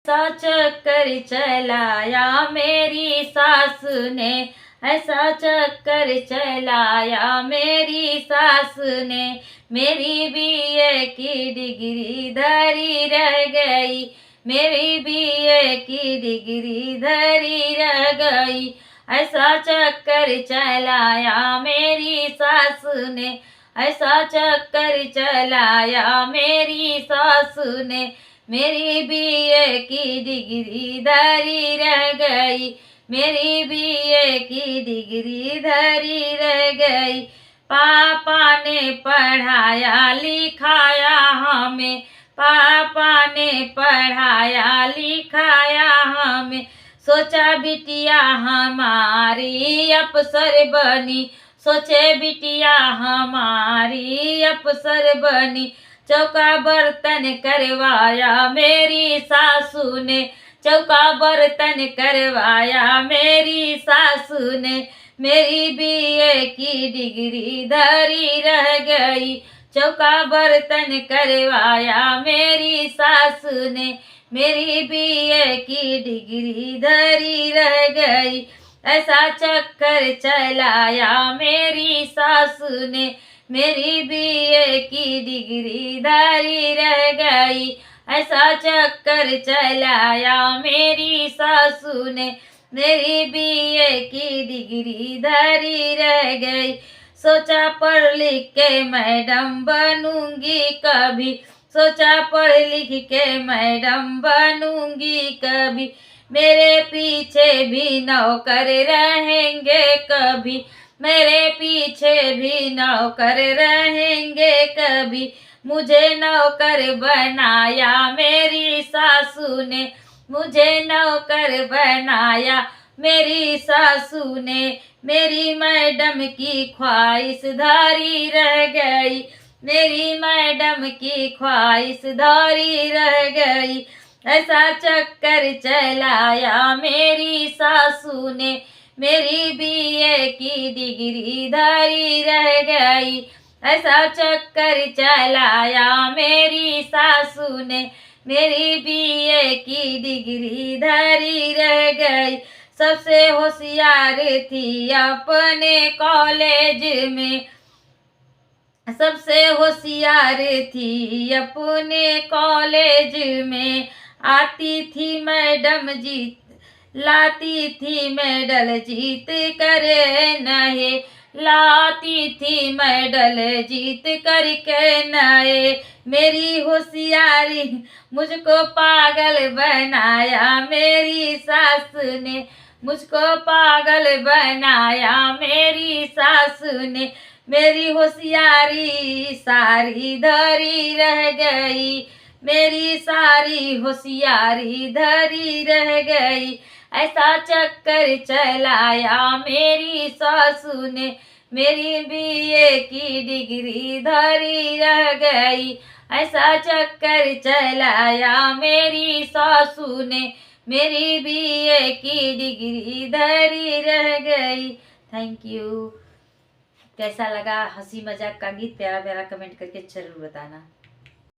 ऐसा चक्कर चलाया मेरी सास ने, ऐसा चक्कर चलाया मेरी सास ने, मेरी बीए की डिग्री धरी रह गई, मेरी बीए की डिग्री धरी रह गई। ऐसा चक्कर चलाया मेरी सास ने, ऐसा चक्कर चलाया मेरी सास ने, मेरी बीए की डिग्री धरी रह गई, मेरी बीए की डिग्री धरी रह गई। पापा ने पढ़ाया लिखाया हमें, पापा ने पढ़ाया लिखाया हमें, सोचा बिटिया हमारी अफसर बनी, सोचे बिटिया हमारी अफसर बनी। चौका बर्तन करवाया मेरी सासू ने, चौका बर्तन करवाया मेरी सासू ने, मेरी बीए की डिग्री धरी रह गई। चौका बर्तन करवाया मेरी सासू ने, मेरी बीए की डिग्री धरी रह गई। ऐसा चक्कर चलाया मेरी सासू ने, मेरी बीए की डिग्री धरी रह गई। ऐसा चक्कर चलाया मेरी सासू ने, मेरी बीए की डिग्री धरी रह गई। सोचा पढ़ लिख के मैडम बनूंगी कभी, सोचा पढ़ लिख के मैडम बनूंगी कभी, मेरे पीछे भी नौकर रहेंगे कभी, मेरे पीछे भी नौकर रहेंगे कभी। मुझे नौकर बनाया मेरी सासू ने, मुझे नौकर बनाया मेरी सासू ने, मेरी मैडम की ख्वाहिश धरी रह गई, मेरी मैडम की ख्वाहिश धरी रह गई। ऐसा चक्कर चलाया मेरी सासू ने, मेरी बीए की डिग्री धरी रह गई। ऐसा चक्कर चलाया मेरी सासू ने, मेरी बीए की डिग्री धरी रह गई। सबसे होशियार थी अपने कॉलेज में, सबसे होशियार थी अपने कॉलेज में, आती थी मैडम जीत, लाती थी मेडल जीत कर नए, लाती थी मेडल जीत करके नए। मेरी होशियारी मुझको पागल बनाया मेरी सास ने, मुझको पागल बनाया मेरी सास ने, मेरी होशियारी सारी धरी रह गई, मेरी सारी होशियारी धरी रह गई। ऐसा चक्कर चलाया मेरी सासू ने, मेरी बीए की डिग्री धरी रह गई। ऐसा चक्कर चलाया मेरी सासू ने, मेरी बीए की डिग्री धरी रह गई। Thank you. कैसा लगा हंसी मजाक का गीत? प्यारा प्यारा कमेंट करके जरूर बताना।